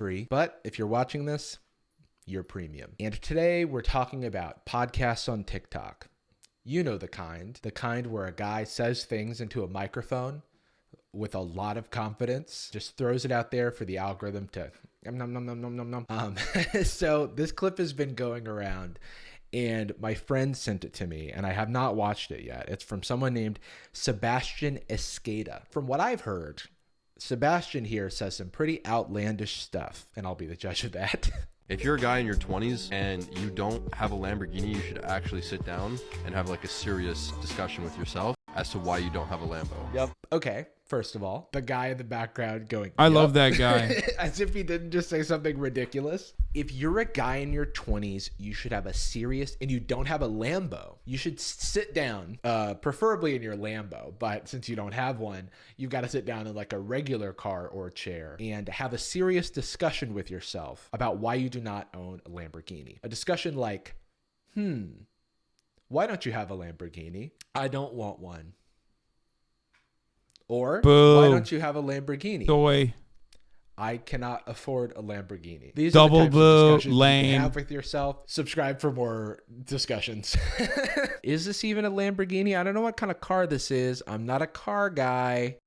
free. But if you're watching this, you're premium. And today we're talking about podcasts on TikTok. You know the kind where a guy says things into a microphone with a lot of confidence, just throws it out there for the algorithm to nom, nom, nom, nom, nom, nom. So this clip has been going around and my friend sent it to me and I have not watched it yet. It's from someone named Sebastian Escada. From what I've heard, Sebastian here says some pretty outlandish stuff, and I'll be the judge of that. If you're a guy in your 20s and you don't have a Lamborghini, you should actually sit down and have like a serious discussion with yourself as to why you don't have a Lambo. Yep. Okay. First of all, the guy in the background going, I love that guy. As if he didn't just say something ridiculous. If you're a guy in your 20s, you should have a serious, and you don't have a Lambo, you should sit down, preferably in your Lambo. But since you don't have one, you've got to sit down in like a regular car or chair and have a serious discussion with yourself about why you do not own a Lamborghini. A discussion like, why don't you have a Lamborghini? I don't want one. Or, Boo. Why don't you have a Lamborghini? Toy. I cannot afford a Lamborghini. These Double are the types boo, of discussions lame. you can have with yourself. Subscribe for more discussions. Is this even a Lamborghini? I don't know what kind of car this is. I'm not a car guy.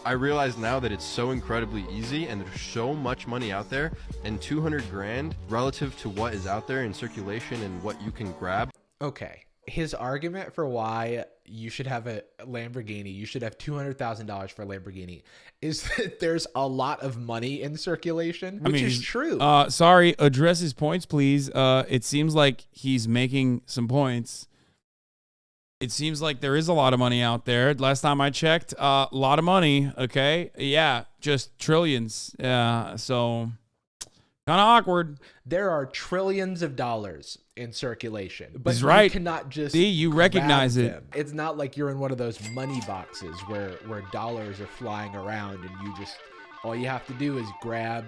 I realize now that it's so incredibly easy and there's so much money out there, and 200 grand relative to what is out there in circulation and what you can grab. Okay. His argument for why you should have a Lamborghini, you should have $200,000 for a Lamborghini, is that there's a lot of money in circulation, which is true. Sorry, address his points, please. It seems like he's making some points. It seems like there is a lot of money out there. Last time I checked, a lot of money. Okay, yeah, just trillions. Yeah, so kind of awkward. There are trillions of dollars in circulation, but He's right. You cannot just See, you recognize grab it. them. It's not like you're in one of those money boxes where dollars are flying around and you just, all you have to do is grab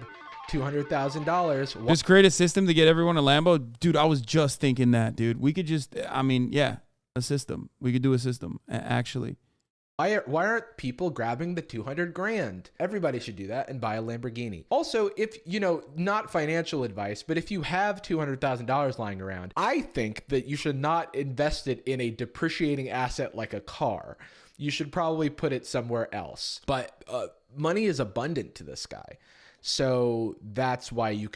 $200,000. Just create a system to get everyone a Lambo. Dude, I was just thinking that, dude. We could just, yeah, a system. We could do a system, actually. Why aren't people grabbing the 200 grand? Everybody should do that and buy a Lamborghini. Also, if, not financial advice, but if you have $200,000 lying around, I think that you should not invest it in a depreciating asset like a car. You should probably put it somewhere else. But money is abundant to this guy. So that's why you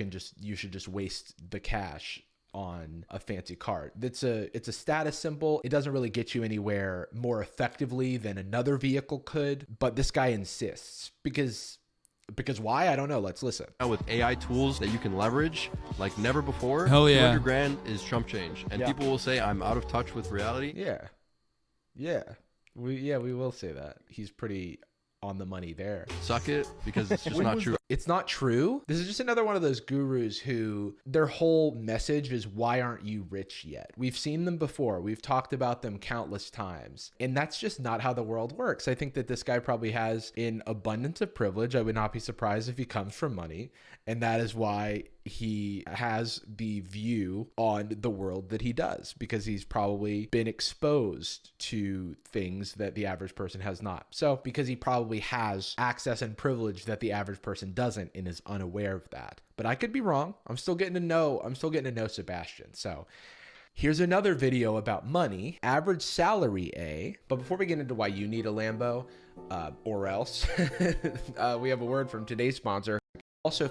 should just waste the cash on a fancy car. It's a status symbol. It doesn't really get you anywhere more effectively than another vehicle could, but this guy insists because why? I don't know. Let's listen. Now with AI tools that you can leverage like never before, Hell yeah. 200 grand is chump change. And people will say I'm out of touch with reality. Yeah. We will say that. He's pretty on the money there. Suck it, because it's just not true. It's not true. This is just another one of those gurus who their whole message is, why aren't you rich yet? We've seen them before. We've talked about them countless times. And that's just not how the world works. I think that this guy probably has an abundance of privilege. I would not be surprised if he comes from money. And that is why he has the view on the world that he does, because he's probably been exposed to things that the average person has not. So because he probably has access and privilege that the average person doesn't and is unaware of that. But I could be wrong. I'm still getting to know Sebastian. So here's another video about money, average salary A. But before we get into why you need a Lambo, or else, we have a word from today's sponsor. Also,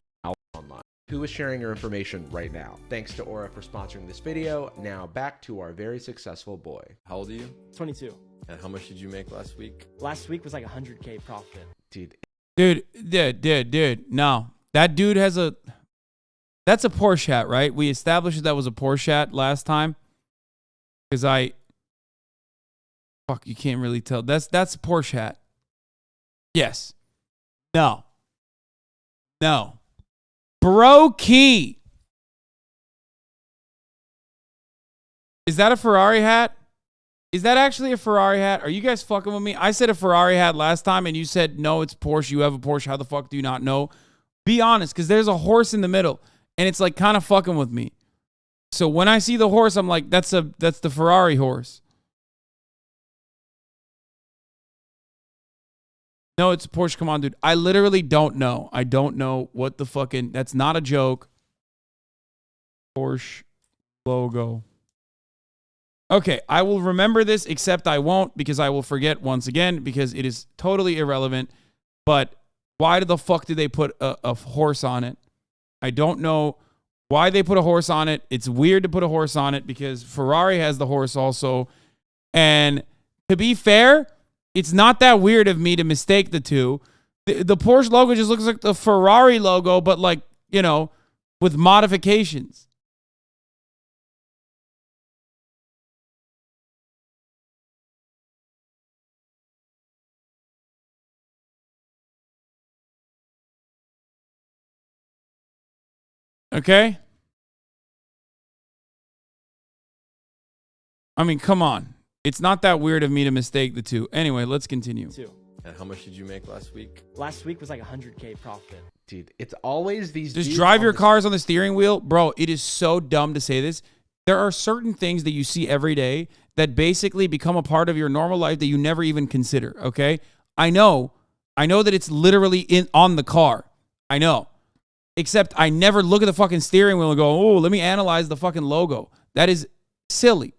online, who is sharing your information right now. Thanks to Aura for sponsoring this video. Now back to our very successful boy. How old are you? 22. And how much did you make last week? Last week was like 100K profit. Dude. No, that dude has that's a Porsche hat, right? We established that was a Porsche hat last time. Because you can't really tell. That's a Porsche hat. Yes. No. Bro key. Is that a Ferrari hat? Is that actually a Ferrari hat? Are you guys fucking with me? I said a Ferrari hat last time and you said, no, it's Porsche. You have a Porsche. How the fuck do you not know? Be honest, because there's a horse in the middle and it's like kind of fucking with me. So when I see the horse, I'm like, that's the Ferrari horse. No, it's a Porsche. Come on, dude. I literally don't know. I don't know what the fucking... That's not a joke. Porsche logo. Okay, I will remember this, except I won't because I will forget once again because it is totally irrelevant. But why the fuck did they put a horse on it? I don't know why they put a horse on it. It's weird to put a horse on it because Ferrari has the horse also. And to be fair, it's not that weird of me to mistake the two. The Porsche logo just looks like the Ferrari logo, but like, you know, with modifications. Okay? I mean, come on. It's not that weird of me to mistake the two. Anyway, let's continue. And how much did you make last week? Last week was like 100K profit. Dude, it's always these Just dudes drive on your the- cars on the steering wheel. Bro, it is so dumb to say this. There are certain things that you see every day that basically become a part of your normal life that you never even consider, okay? I know that it's literally on the car. I know. Except I never look at the fucking steering wheel and go, oh, let me analyze the fucking logo. That is silly.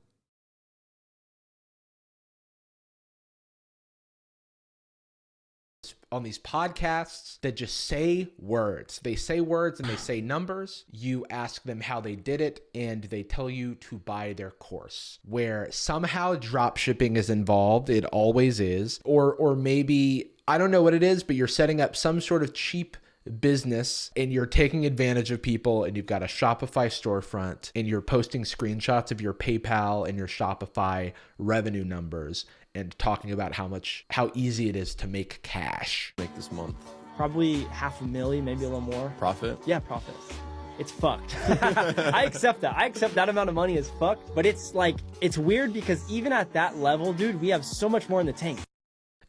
on these podcasts that just say words. They say words and they say numbers. You ask them how they did it and they tell you to buy their course. Where somehow drop shipping is involved, it always is. Or maybe, I don't know what it is, but you're setting up some sort of cheap business and you're taking advantage of people and you've got a Shopify storefront and you're posting screenshots of your PayPal and your Shopify revenue numbers and talking about how easy it is to make cash. Make this month. Probably $500,000, maybe a little more. Profit? Yeah, profits. It's fucked. I accept that. I accept that amount of money is fucked. But it's like, it's weird because even at that level, dude, we have so much more in the tank.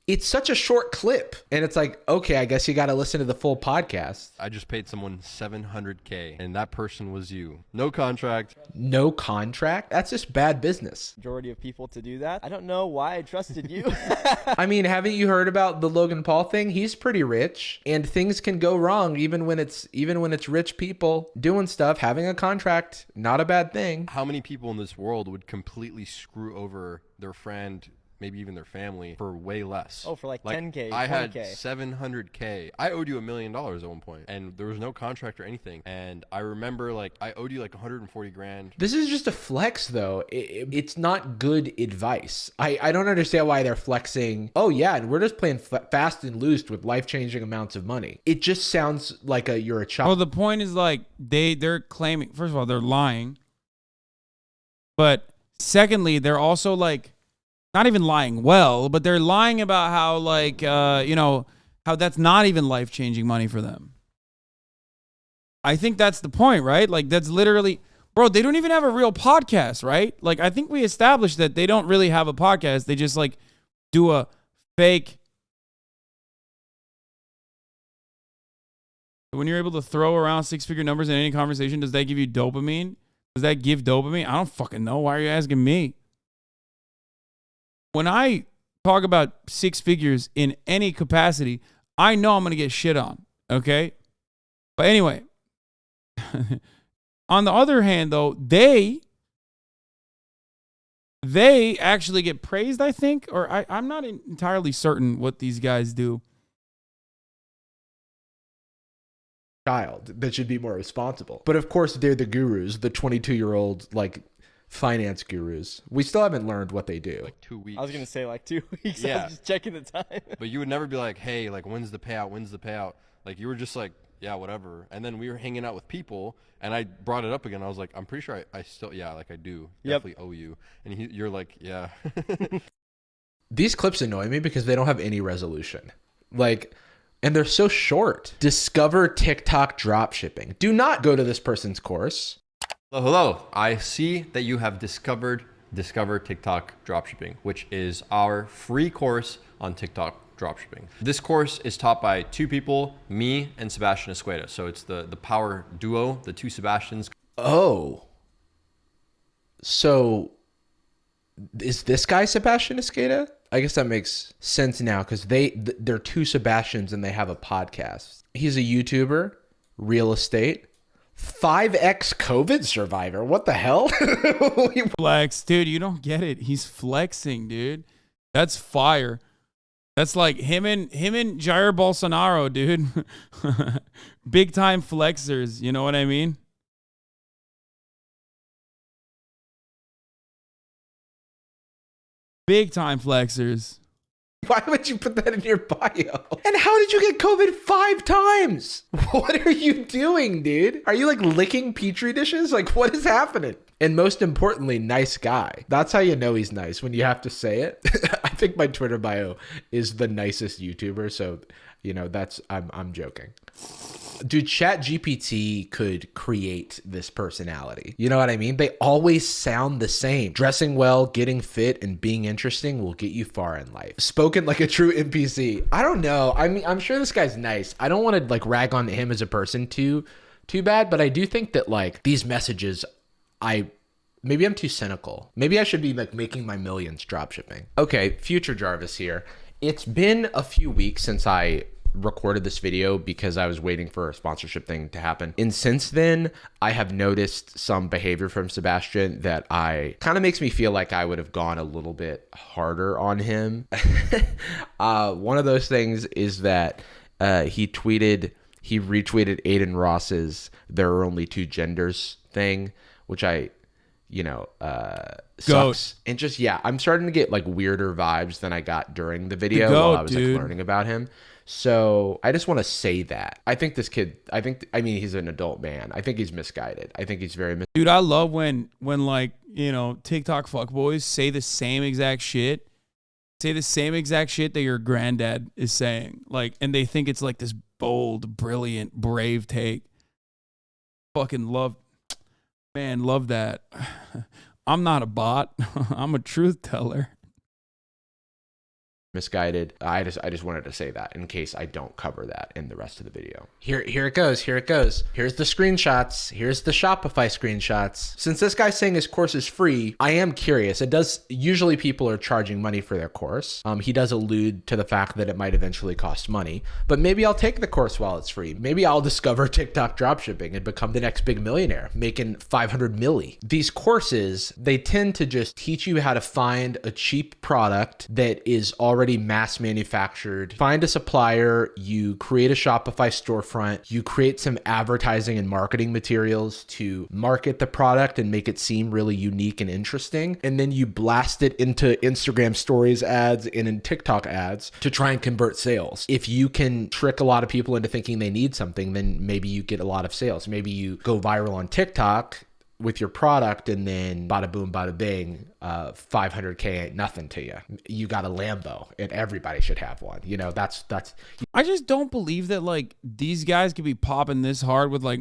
It's such a short clip. And it's like, okay, I guess you got to listen to the full podcast. I just paid someone $700K and that person was you. No contract. No contract? That's just bad business. Majority of people to do that. I don't know why I trusted you. I mean, haven't you heard about the Logan Paul thing? He's pretty rich and things can go wrong even when it's rich people doing stuff. Having a contract, not a bad thing. How many people in this world would completely screw over their friend, maybe even their family, for way less? Oh, for like 10K, I had 20K. $700K. I owed you $1 million at one point, and there was no contract or anything. And I remember, like, I owed you like 140 grand. This is just a flex, though. It's not good advice. I don't understand why they're flexing. Oh, yeah, and we're just playing fast and loose with life-changing amounts of money. It just sounds like you're a child. Well, the point is like they're claiming, first of all, they're lying. But secondly, they're also like, not even lying well, but they're lying about how like, how that's not even life-changing money for them. I think that's the point, right? Like that's literally, bro, they don't even have a real podcast, right? Like I think we established that they don't really have a podcast. They just like do a fake. When you're able to throw around six-figure numbers in any conversation, does that give you dopamine? Does that give dopamine? I don't fucking know. Why are you asking me? When I talk about six figures in any capacity, I know I'm going to get shit on, okay? But anyway, on the other hand, though, they actually get praised, I think, or I'm not entirely certain what these guys do. Child that should be more responsible. But of course, they're the gurus, the 22-year-old, like, finance gurus. We still haven't learned what they do. Like 2 weeks. I was going to say like 2 weeks. Yeah. I was just checking the time. But you would never be like, hey, like, when's the payout? When's the payout? Like, you were just like, yeah, whatever. And then we were hanging out with people, and I brought it up again. I was like, I'm pretty sure I still, yeah, like, I do definitely owe you. And you're like, yeah. These clips annoy me because they don't have any resolution. Like, and they're so short. Discover TikTok dropshipping. Do not go to this person's course. Hello. I see that you have discovered Discover TikTok Dropshipping, which is our free course on TikTok dropshipping. This course is taught by two people, me and Sebastian Escueda. So it's the power duo, the two Sebastians. Oh. So is this guy Sebastian Escueda? I guess that makes sense now because they're two Sebastians and they have a podcast. He's a YouTuber, real estate, 5x COVID survivor. What the hell? Flex, dude. You don't get it. He's flexing, dude. That's fire. That's like him and Jair Bolsonaro, dude. Big time flexers. You know what I mean? Big time flexers. Why would you put that in your bio? And how did you get COVID 5 times? What are you doing, dude? Are you like licking petri dishes? Like, what is happening? And most importantly, nice guy. That's how you know he's nice, when you have to say it. I think my Twitter bio is the nicest YouTuber, so you know that's I'm joking. Dude, ChatGPT could create this personality. You know what I mean? They always sound the same. Dressing well, getting fit, and being interesting will get you far in life. Spoken like a true NPC. I don't know. I mean, I'm sure this guy's nice. I don't want to like rag on him as a person too bad, but I do think that like these messages, maybe I'm too cynical. Maybe I should be like making my millions dropshipping. Okay, future Jarvis here. It's been a few weeks since I recorded this video because I was waiting for a sponsorship thing to happen. And since then, I have noticed some behavior from Sebastian that kind of makes me feel like I would have gone a little bit harder on him. One of those things is that he retweeted Aiden Ross's "There are only two genders" thing, which sucks. And just, yeah, I'm starting to get like weirder vibes than I got during the video while I was like learning about him. So I just want to say that I think this kid, he's an adult man. I think he's misguided. I think he's very dude. I love when like, you know, TikTok fuckboys say the same exact shit that your granddad is saying, like, and they think it's like this bold, brilliant, brave take. Fucking love that. I'm not a bot. I'm a truth teller. Misguided. I just wanted to say that in case I don't cover that in the rest of the video. Here it goes. Here's the screenshots. Here's the Shopify screenshots. Since this guy's saying his course is free, I am curious. Usually people are charging money for their course. He does allude to the fact that it might eventually cost money, but maybe I'll take the course while it's free. Maybe I'll discover TikTok dropshipping and become the next big millionaire, making 500 milli. These courses, they tend to just teach you how to find a cheap product that is already mass manufactured. Find a supplier, you create a Shopify storefront, you create some advertising and marketing materials to market the product and make it seem really unique and interesting. And then you blast it into Instagram stories ads and in TikTok ads to try and convert sales. If you can trick a lot of people into thinking they need something, then maybe you get a lot of sales. Maybe you go viral on TikTok with your product and then bada boom, bada bing, 500K ain't nothing to you. You got a Lambo and everybody should have one. You know, that's. I just don't believe that like these guys could be popping this hard with like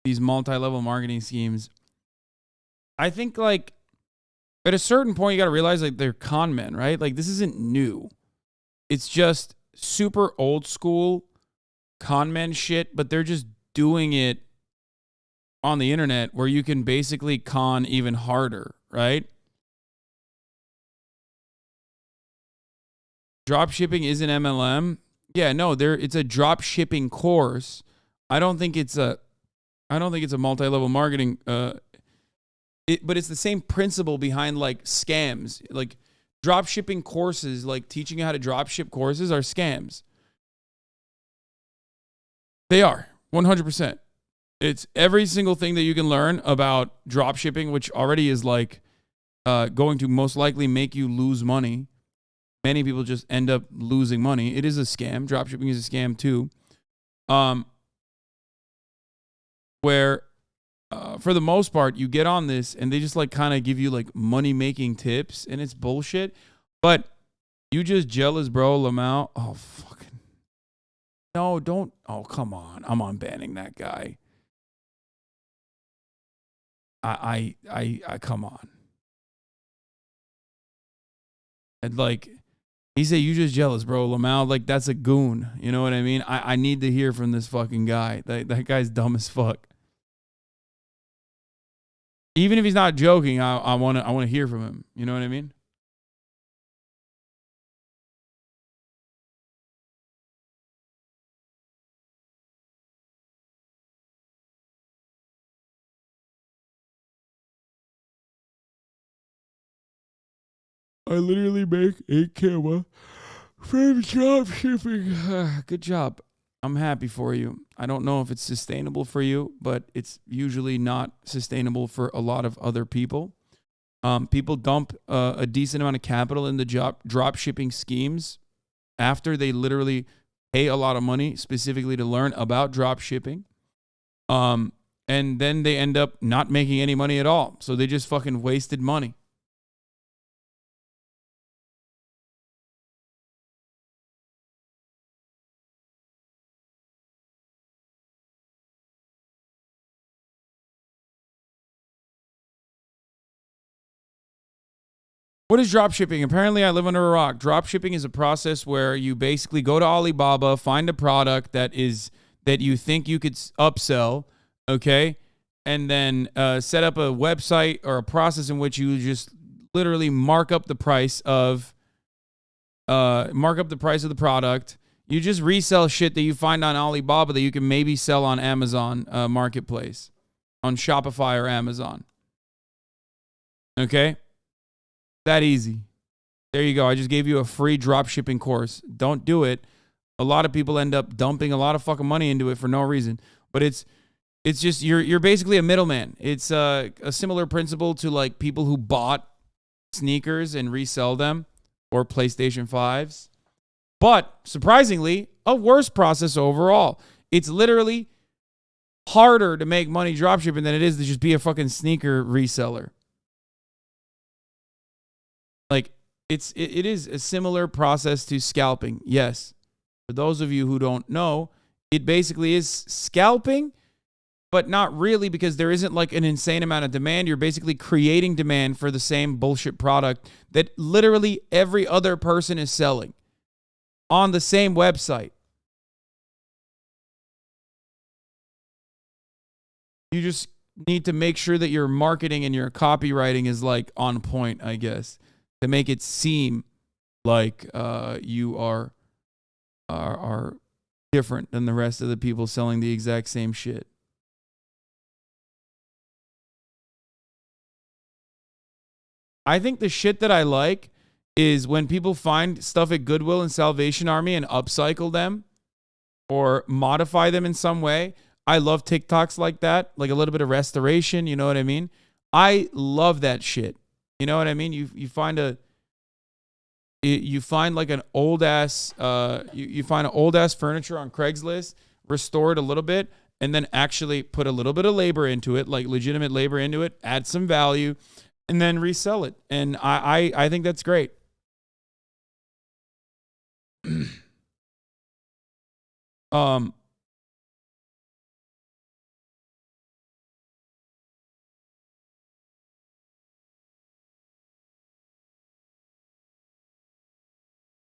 these multi-level marketing schemes. I think like at a certain point, you got to realize like they're con men, right? Like this isn't new. It's just super old school con men shit, but they're just doing it on the internet where you can basically con even harder, right? Drop shipping is an MLM. Yeah, no, it's a drop shipping course. I don't think it's a multi-level marketing but it's the same principle behind like scams. Like drop shipping courses, like teaching you how to drop ship courses are scams. They are 100%. It's every single thing that you can learn about drop shipping, which already is like going to most likely make you lose money. Many people just end up losing money. It is a scam. Drop shipping is a scam too. Where for the most part, you get on this and they just like kind of give you like money making tips and it's bullshit. But you just jealous, bro, Lamau. Oh, fucking. No, don't. Oh, come on. I'm unbanning that guy. I come on. And like, he said, you just jealous, bro. Lamau, like, that's a goon. You know what I mean? I need to hear from this fucking guy. That guy's dumb as fuck. Even if he's not joking, I want to hear from him. You know what I mean? I literally make 8K a month from drop shipping. Good job. I'm happy for you. I don't know if it's sustainable for you, but it's usually not sustainable for a lot of other people. People dump a decent amount of capital in the drop shipping schemes after they literally pay a lot of money specifically to learn about drop shipping. And then they end up not making any money at all. So they just fucking wasted money. What is dropshipping? Apparently, I live under a rock. Dropshipping is a process where you basically go to Alibaba, find a product that you think you could upsell, okay, and then set up a website or a process in which you just literally mark up the price of the product. You just resell shit that you find on Alibaba that you can maybe sell on Amazon Marketplace, on Shopify or Amazon. Okay? That easy. There you go. I just gave you a free drop shipping course. Don't do it. A lot of people end up dumping a lot of fucking money into it for no reason. But it's just you're basically a middleman. It's a similar principle to like people who bought sneakers and resell them or PlayStation 5s. But surprisingly, a worse process overall. It's literally harder to make money drop shipping than it is to just be a fucking sneaker reseller. Like, it is a similar process to scalping. Yes. For those of you who don't know, it basically is scalping, but not really, because there isn't like an insane amount of demand. You're basically creating demand for the same bullshit product that literally every other person is selling on the same website. You just need to make sure that your marketing and your copywriting is like on point, I guess, to make it seem like you are different than the rest of the people selling the exact same shit. I think the shit that I like is when people find stuff at Goodwill and Salvation Army and upcycle them or modify them in some way. I love TikToks like that, like a little bit of restoration, you know what I mean? I love that shit. You know what I mean? You find like an old ass you find an old ass furniture on Craigslist, restore it a little bit, and then actually put a little bit of labor into it, like legitimate labor into it, add some value, and then resell it. And I think that's great.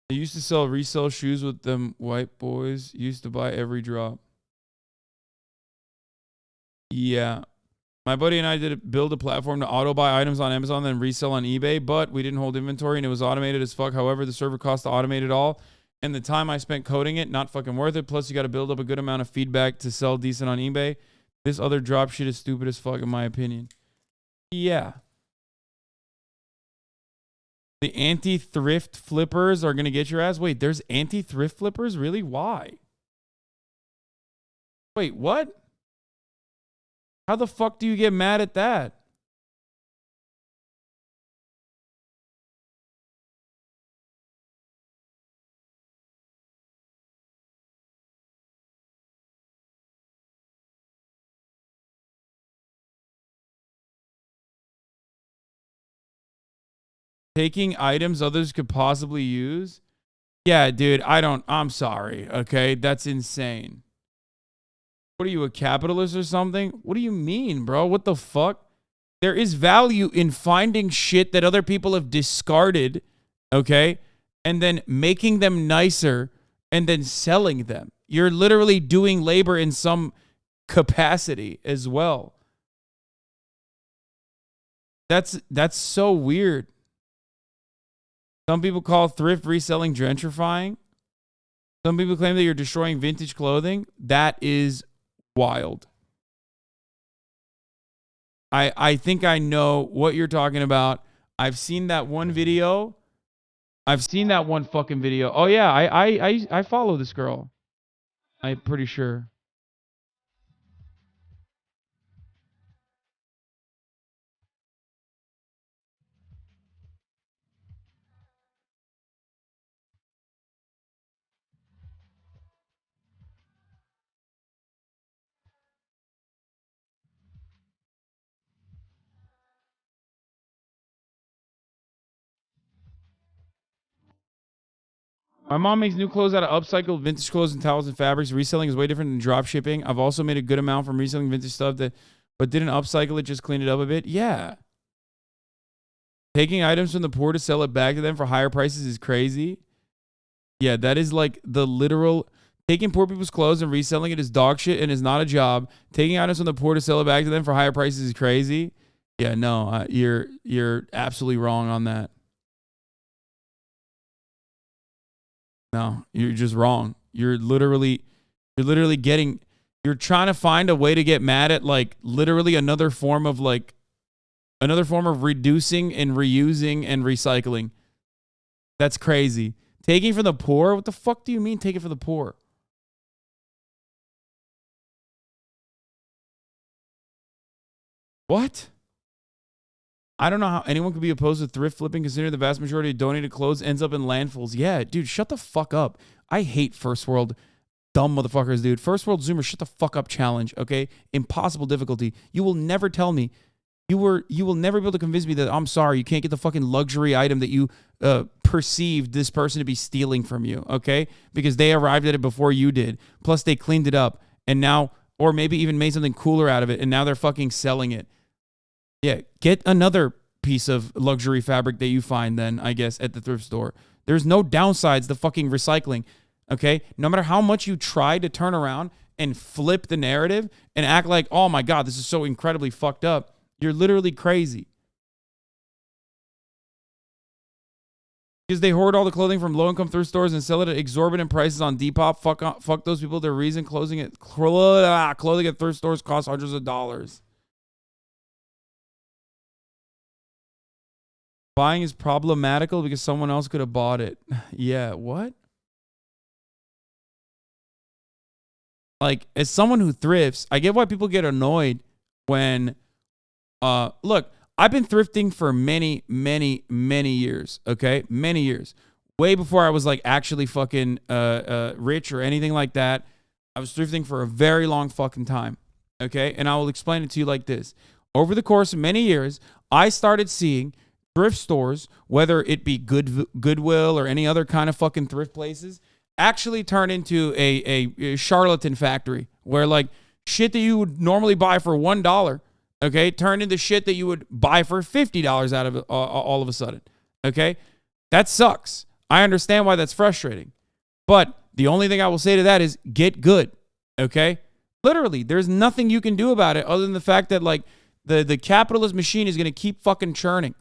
I used to sell resale shoes with them white boys. Used to buy every drop. Yeah. My buddy and I build a platform to auto buy items on Amazon, then resell on eBay, but we didn't hold inventory and it was automated as fuck. However, the server cost to automate it all and the time I spent coding it, not fucking worth it. Plus, you got to build up a good amount of feedback to sell decent on eBay. This other drop shit is stupid as fuck, in my opinion. Yeah. The anti-thrift flippers are going to get your ass. Wait, there's anti-thrift flippers? Really? Why? Wait, what? How the fuck do you get mad at that? Taking items others could possibly use? Yeah, dude, I'm sorry, okay? That's insane. What are you, a capitalist or something? What do you mean, bro? What the fuck? There is value in finding shit that other people have discarded, okay? And then making them nicer and then selling them. You're literally doing labor in some capacity as well. That's so weird. Some people call thrift reselling gentrifying. Some people claim that you're destroying vintage clothing. That is wild. I think I know what you're talking about. I've seen that one video I've seen that one fucking video. Oh yeah, I follow this girl. I'm pretty sure. My mom makes new clothes out of upcycled vintage clothes and towels and fabrics. Reselling is way different than drop shipping. I've also made a good amount from reselling vintage stuff but didn't upcycle it, just cleaned it up a bit. Yeah. Taking items from the poor to sell it back to them for higher prices is crazy. Yeah, that is like the literal taking poor people's clothes and reselling it is dog shit and is not a job. Taking items from the poor to sell it back to them for higher prices is crazy. Yeah, no, you're absolutely wrong on that. No, you're just wrong. You're literally trying to find a way to get mad at like literally another form of reducing and reusing and recycling. That's crazy. Taking from the poor? What the fuck do you mean taking from the poor? What? I don't know how anyone could be opposed to thrift flipping considering the vast majority of donated clothes ends up in landfills. Yeah, dude, shut the fuck up. I hate first world dumb motherfuckers, dude. First world Zoomer, shut the fuck up challenge, okay? Impossible difficulty. You will never tell me. You will never be able to convince me that I'm sorry, you can't get the fucking luxury item that you perceived this person to be stealing from you, okay? Because they arrived at it before you did. Plus they cleaned it up and now, or maybe even made something cooler out of it and now they're fucking selling it. Yeah, get another piece of luxury fabric that you find then, I guess, at the thrift store. There's no downsides to fucking recycling, okay? No matter how much you try to turn around and flip the narrative and act like, oh my God, this is so incredibly fucked up, you're literally crazy. Because they hoard all the clothing from low-income thrift stores and sell it at exorbitant prices on Depop. Fuck those people. Their reason clothing at thrift stores costs hundreds of dollars. Buying is problematical because someone else could have bought it. Yeah, what? Like, as someone who thrifts, I get why people get annoyed when, look, I've been thrifting for many, many, many years, okay? Many years. Way before I was, like, actually fucking rich or anything like that. I was thrifting for a very long fucking time, okay? And I will explain it to you like this. Over the course of many years, I started seeing thrift stores, whether it be Goodwill or any other kind of fucking thrift places, actually turn into a charlatan factory where like shit that you would normally buy for $1, okay, turn into shit that you would buy for $50 out of it all of a sudden, okay? That sucks. I understand why that's frustrating. But the only thing I will say to that is get good, okay? Literally, there's nothing you can do about it other than the fact that like the capitalist machine is going to keep fucking churning.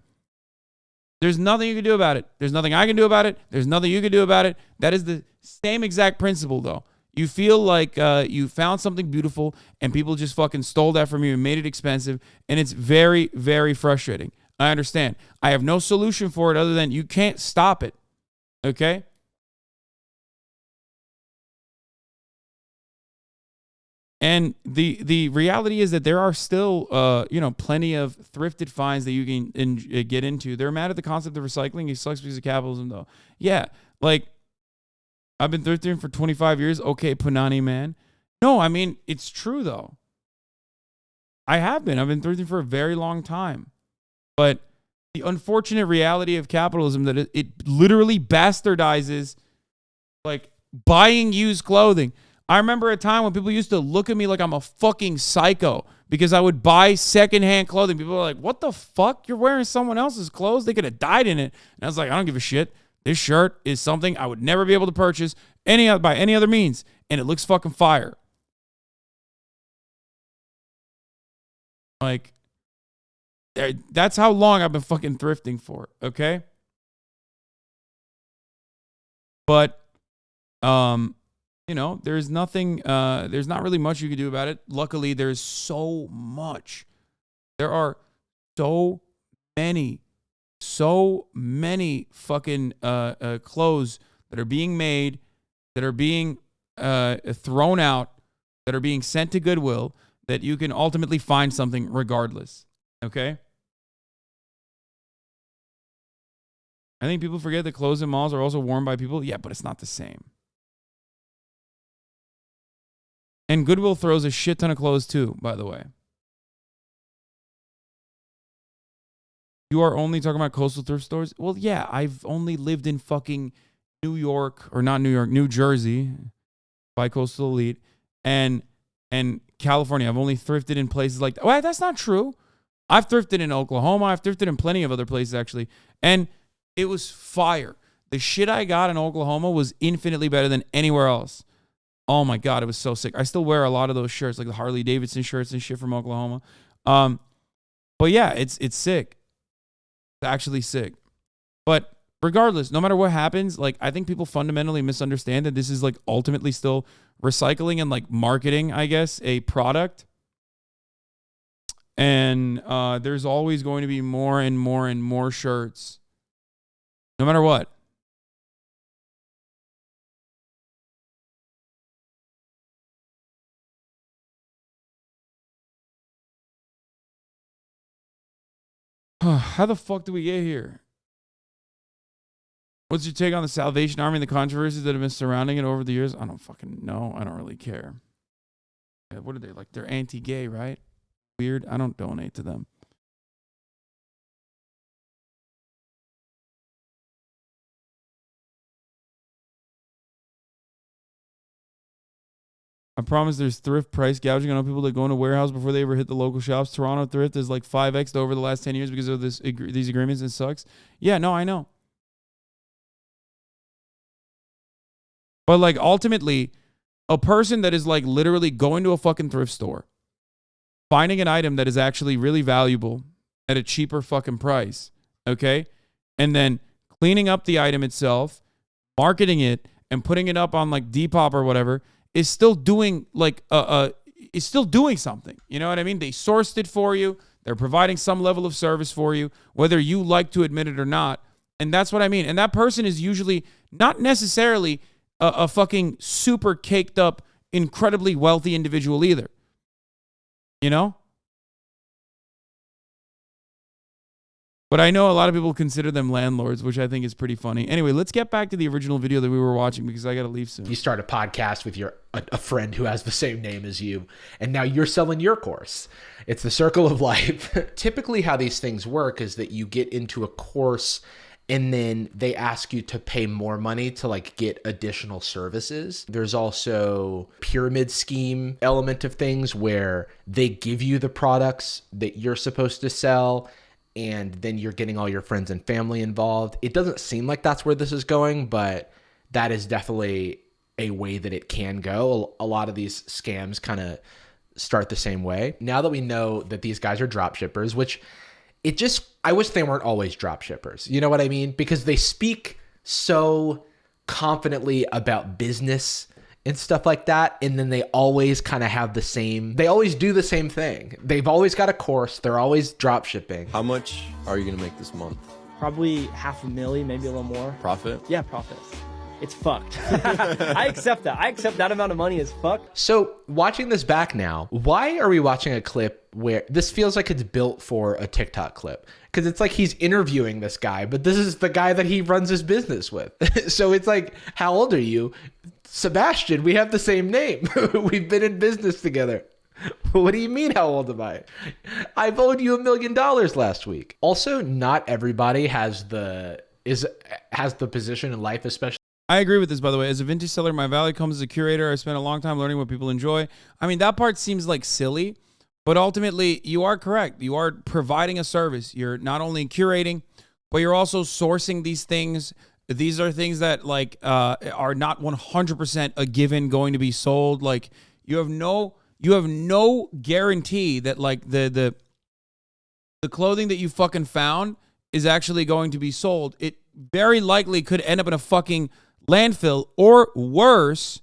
There's nothing you can do about it. There's nothing I can do about it. There's nothing you can do about it. That is the same exact principle, though. You feel like you found something beautiful and people just fucking stole that from you and made it expensive. And it's very, very frustrating. I understand. I have no solution for it other than you can't stop it. Okay? And the reality is that there are still, plenty of thrifted finds that you can get into. They're mad at the concept of recycling. It sucks because of capitalism, though. Yeah, like, I've been thrifting for 25 years. Okay, Punani, man. No, I mean, it's true, though. I have been. I've been thrifting for a very long time. But the unfortunate reality of capitalism that it literally bastardizes, like, buying used clothing. I remember a time when people used to look at me like I'm a fucking psycho because I would buy secondhand clothing. People were like, what the fuck? You're wearing someone else's clothes? They could have died in it. And I was like, I don't give a shit. This shirt is something I would never be able to purchase by any other means. And it looks fucking fire. Like, that's how long I've been fucking thrifting for, okay? But, there's nothing, there's not really much you can do about it. Luckily, there's so much. There are so many so many fucking clothes that are being made, that are being thrown out, that are being sent to Goodwill, that you can ultimately find something regardless. Okay? I think people forget that clothes in malls are also worn by people. Yeah, but it's not the same. And Goodwill throws a shit ton of clothes too, by the way. You are only talking about coastal thrift stores? Well, yeah, I've only lived in fucking New York, or not New York, New Jersey, by Coastal Elite, and California. I've only thrifted in places like that. Well, that's not true. I've thrifted in Oklahoma. I've thrifted in plenty of other places, actually. And it was fire. The shit I got in Oklahoma was infinitely better than anywhere else. Oh my God, it was so sick. I still wear a lot of those shirts, like the Harley Davidson shirts and shit from Oklahoma. But yeah, it's sick. It's actually sick. But regardless, no matter what happens, like, I think people fundamentally misunderstand that this is like ultimately still recycling and like marketing, I guess, a product. And there's always going to be more and more and more shirts, no matter what. How the fuck do we get here? What's your take on the Salvation Army and the controversies that have been surrounding it over the years? I don't fucking know. I don't really care. What are they like? They're anti-gay, right? Weird. I don't donate to them. I promise there's thrift price gouging on people that go into warehouse before they ever hit the local shops. Toronto thrift is like 5x over the last 10 years because of these agreements. It sucks. Yeah, no, I know. But like ultimately, a person that is like literally going to a fucking thrift store, finding an item that is actually really valuable at a cheaper fucking price, okay? And then cleaning up the item itself, marketing it, and putting it up on like Depop or whatever, is still doing like is still doing something. You know what I mean? They sourced it for you. They're providing some level of service for you, whether you like to admit it or not. And that's what I mean. And that person is usually not necessarily a fucking super caked up, incredibly wealthy individual either. You know? But I know a lot of people consider them landlords, which I think is pretty funny. Anyway, let's get back to the original video that we were watching because I got to leave soon. You start a podcast with a friend who has the same name as you, and now you're selling your course. It's the circle of life. Typically how these things work is that you get into a course and then they ask you to pay more money to like get additional services. There's also pyramid scheme element of things where they give you the products that you're supposed to sell, and then you're getting all your friends and family involved. It doesn't seem like that's where this is going, but that is definitely a way that it can go. A lot of these scams kind of start the same way. Now that we know that these guys are drop shippers, which I wish they weren't always drop shippers. You know what I mean? Because they speak so confidently about business and stuff like that. And then they always kind of have they always do the same thing. They've always got a course. They're always drop shipping. How much are you going to make this month? Probably $500,000, maybe a little more. Profit? Yeah, profit. It's fucked. I accept that. I accept that amount of money is fucked. So watching this back now, why are we watching a clip where this feels like it's built for a TikTok clip? Because it's like he's interviewing this guy, but this is the guy that he runs his business with. So it's like, how old are you? Sebastian, we have the same name. We've been in business together. What do you mean, how old am I? I've owed you $1 million last week. Also, not everybody has the position in life, especially. I agree with this, by the way. As a vintage seller, my value comes as a curator. I spent a long time learning what people enjoy. I mean, that part seems like silly, but ultimately, you are correct. You are providing a service. You're not only curating, but you're also sourcing these things. These are things that like are not 100% a given going to be sold. Like you have no guarantee that like the clothing that you fucking found is actually going to be sold. It very likely could end up in a fucking landfill, or worse,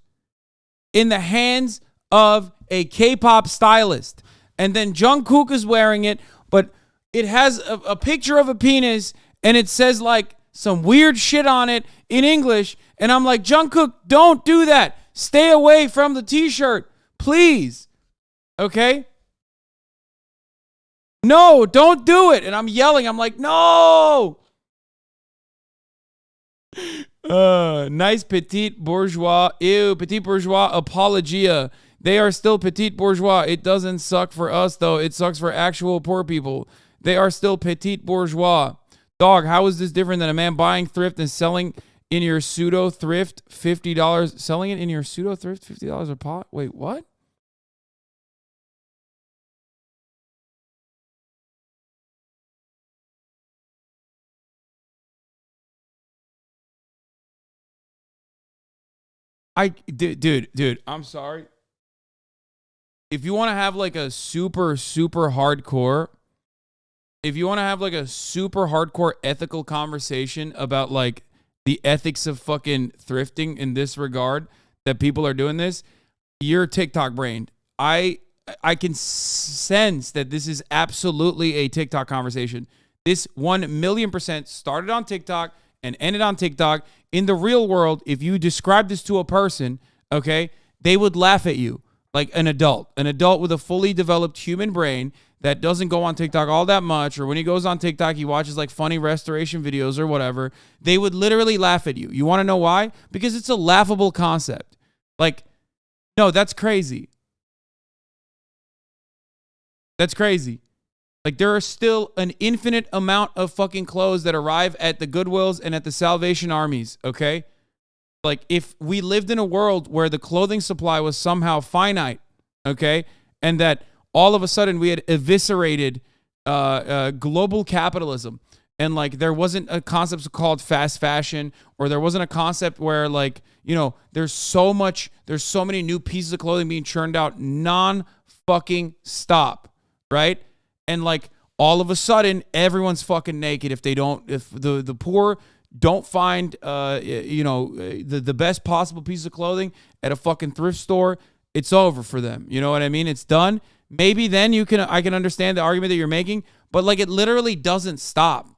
in the hands of a K-pop stylist. And then Jungkook is wearing it, but it has a picture of a penis and it says like some weird shit on it in English. And I'm like, Jungkook, don't do that. Stay away from the t-shirt, please. Okay? No, don't do it. And I'm yelling. I'm like, no. Nice petite bourgeois. Ew, petite bourgeois apologia. They are still petite bourgeois. It doesn't suck for us, though. It sucks for actual poor people. They are still petite bourgeois. Dog, how is this different than a man buying thrift and selling in your pseudo thrift $50? Selling it in your pseudo thrift $50 a pot? Wait, what? Dude, I'm sorry. If you want to have like a super hardcore, if you want to have like a super hardcore ethical conversation about like the ethics of fucking thrifting in this regard, that people are doing this, you're TikTok brained. I can sense that this is absolutely a TikTok conversation. This 1,000,000% started on TikTok and ended on TikTok. In the real world, if you describe this to a person, okay, they would laugh at you like an adult with a fully developed human brain that doesn't go on TikTok all that much, or when he goes on TikTok, he watches like funny restoration videos or whatever. They would literally laugh at you. You want to know why? Because it's a laughable concept. Like, no, that's crazy. That's crazy. Like, there are still an infinite amount of fucking clothes that arrive at the Goodwills and at the Salvation Armies, okay? Like, if we lived in a world where the clothing supply was somehow finite, okay, and that all of a sudden we had eviscerated global capitalism, and like there wasn't a concept called fast fashion, or there wasn't a concept where like, you know, there's so many new pieces of clothing being churned out non-fucking stop, right? And like all of a sudden everyone's fucking naked if the poor don't find the best possible piece of clothing at a fucking thrift store, it's over for them. You know what I mean? It's done. Maybe then I can understand the argument that you're making, but like it literally doesn't stop.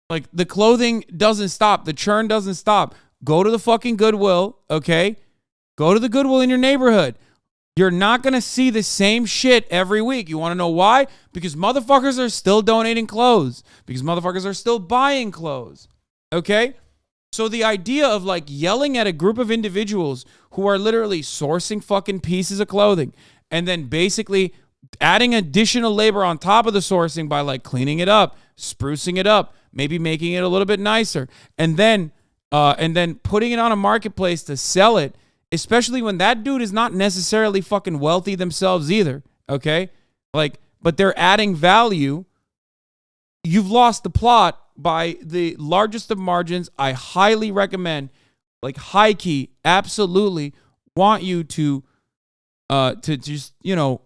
Like the clothing doesn't stop. The churn doesn't stop. Go to the fucking Goodwill, okay? Go to the Goodwill in your neighborhood. You're not going to see the same shit every week. You want to know why? Because motherfuckers are still donating clothes. Because motherfuckers are still buying clothes. Okay? So the idea of like yelling at a group of individuals who are literally sourcing fucking pieces of clothing and then basically adding additional labor on top of the sourcing by like cleaning it up, sprucing it up, maybe making it a little bit nicer, and then putting it on a marketplace to sell it, especially when that dude is not necessarily fucking wealthy themselves either, okay? Like, but they're adding value. You've lost the plot by the largest of margins. I highly recommend, like high key, absolutely want you to just, you know,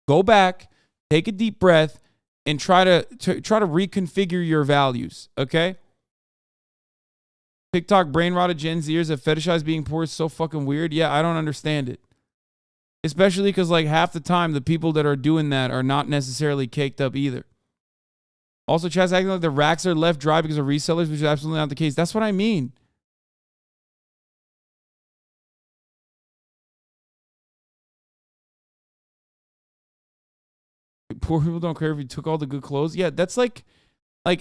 go back, take a deep breath, and try to reconfigure your values, okay? TikTok brain rotted Gen Zers that fetishize being poor is so fucking weird. Yeah, I don't understand it. Especially because like half the time the people that are doing that are not necessarily caked up either. Also, chat's acting like the racks are left dry because of resellers, which is absolutely not the case. That's what I mean. Poor people don't care if you took all the good clothes. Yeah, that's like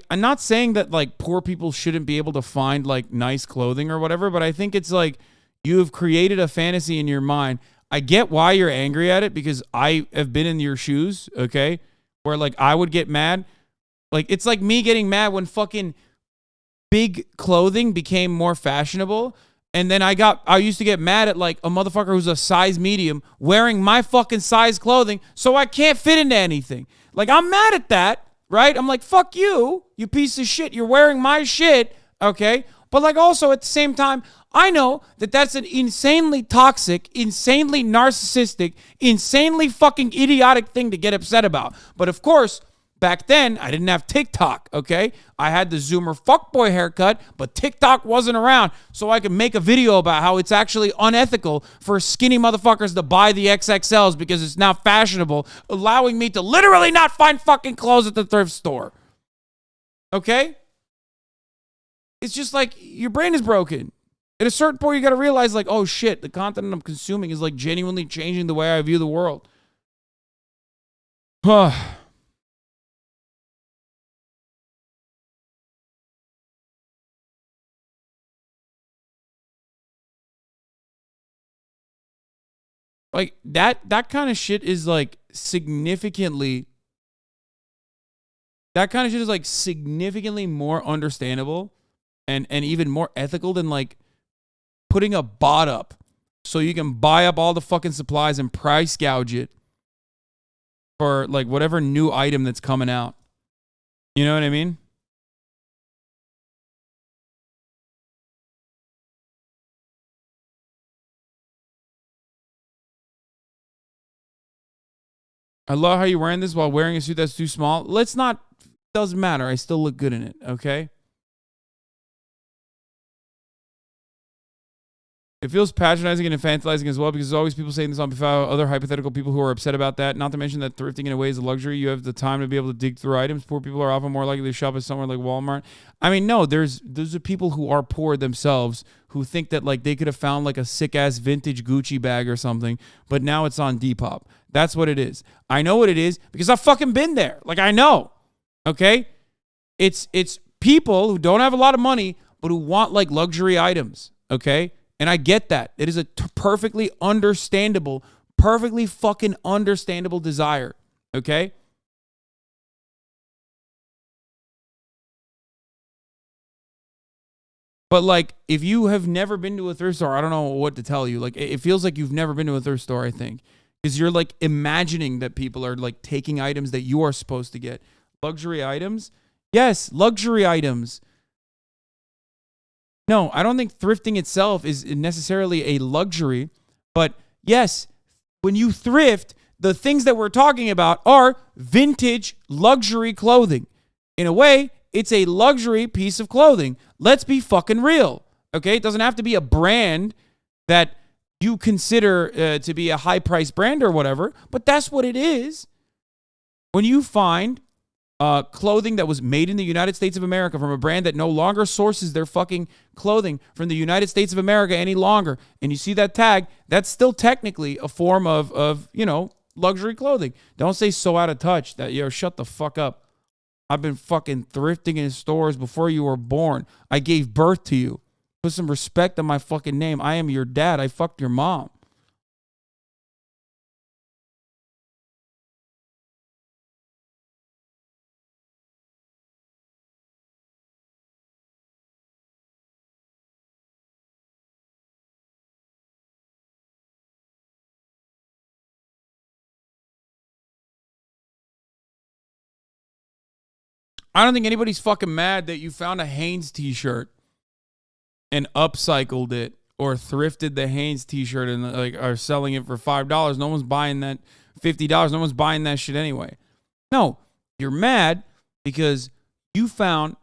I'm not saying that like poor people shouldn't be able to find like nice clothing or whatever, but I think it's like you have created a fantasy in your mind. I get why you're angry at it because I have been in your shoes, okay? Where like I would get mad. Like it's like me getting mad when fucking big clothing became more fashionable. And then I used to get mad at like a motherfucker who's a size medium wearing my fucking size clothing so I can't fit into anything. Like I'm mad at that. Right? I'm like, fuck you, you piece of shit. You're wearing my shit, okay? But like also at the same time, I know that that's an insanely toxic, insanely narcissistic, insanely fucking idiotic thing to get upset about. But of course, back then, I didn't have TikTok, okay? I had the Zoomer fuckboy haircut, but TikTok wasn't around, so I could make a video about how it's actually unethical for skinny motherfuckers to buy the XXLs because it's now fashionable, allowing me to literally not find fucking clothes at the thrift store. Okay? It's just like your brain is broken. At a certain point, you got to realize, like, oh shit, the content I'm consuming is like genuinely changing the way I view the world. Like that kind of shit is like significantly. That kind of shit is like significantly more understandable and even more ethical than like putting a bot up so you can buy up all the fucking supplies and price gouge it for like whatever new item that's coming out. You know what I mean? I love how you're wearing this while wearing a suit that's too small. Let's not, doesn't matter. I still look good in it, okay? It feels patronizing and infantilizing as well because there's always people saying this on behalf of other hypothetical people who are upset about that. Not to mention that thrifting in a way is a luxury. You have the time to be able to dig through items. Poor people are often more likely to shop at somewhere like Walmart. I mean, no, those are people who are poor themselves who think that like they could have found like a sick ass vintage Gucci bag or something, but now it's on Depop. That's what it is. I know what it is because I've fucking been there. Like I know. Okay? It's people who don't have a lot of money but who want like luxury items. Okay? And I get that. It is a perfectly understandable, perfectly fucking understandable desire. Okay? But like, if you have never been to a thrift store, I don't know what to tell you. Like, it feels like you've never been to a thrift store, I think. Because you're like imagining that people are like taking items that you are supposed to get. Luxury items? Yes, luxury items. No, I don't think thrifting itself is necessarily a luxury, but yes, when you thrift, the things that we're talking about are vintage luxury clothing. In a way, it's a luxury piece of clothing. Let's be fucking real, okay? It doesn't have to be a brand that you consider to be a high-priced brand or whatever, but that's what it is. When you find clothing that was made in the United States of America from a brand that no longer sources their fucking clothing from the United States of America any longer, and you see that tag, that's still technically a form of you know, luxury clothing. Don't say so out of touch that, yo, shut the fuck up. I've been fucking thrifting in stores before you were born. I gave birth to you. Put some respect on my fucking name. I am your dad. I fucked your mom. I don't think anybody's fucking mad that you found a Hanes t-shirt and upcycled it or thrifted the Hanes t-shirt and like are selling it for $5. No one's buying that. $50. No one's buying that shit anyway. No, you're mad because you found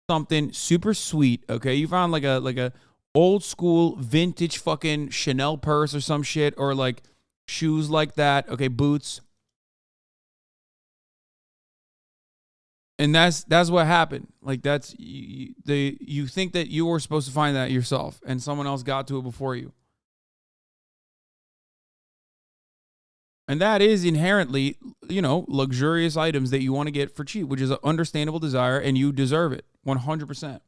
something super sweet, okay? You found like a old school vintage fucking Chanel purse or some shit, or like shoes like that, okay, boots. And that's what happened. Like that's you think that you were supposed to find that yourself, and someone else got to it before you. And that is inherently, you know, luxurious items that you want to get for cheap, which is an understandable desire, and you deserve it 100%.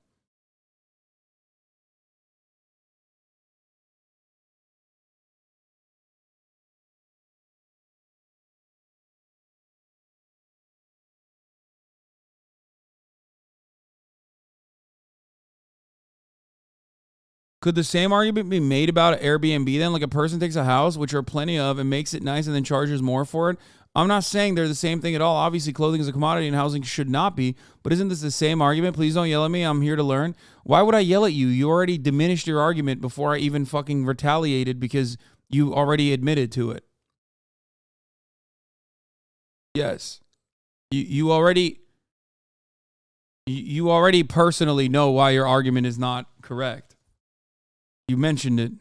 Could the same argument be made about Airbnb then? Like a person takes a house, which are plenty of, and makes it nice and then charges more for it. I'm not saying they're the same thing at all. Obviously, clothing is a commodity and housing should not be. But isn't this the same argument? Please don't yell at me. I'm here to learn. Why would I yell at you? You already diminished your argument before I even fucking retaliated because you already admitted to it. Yes. You already personally know why your argument is not correct. You mentioned it.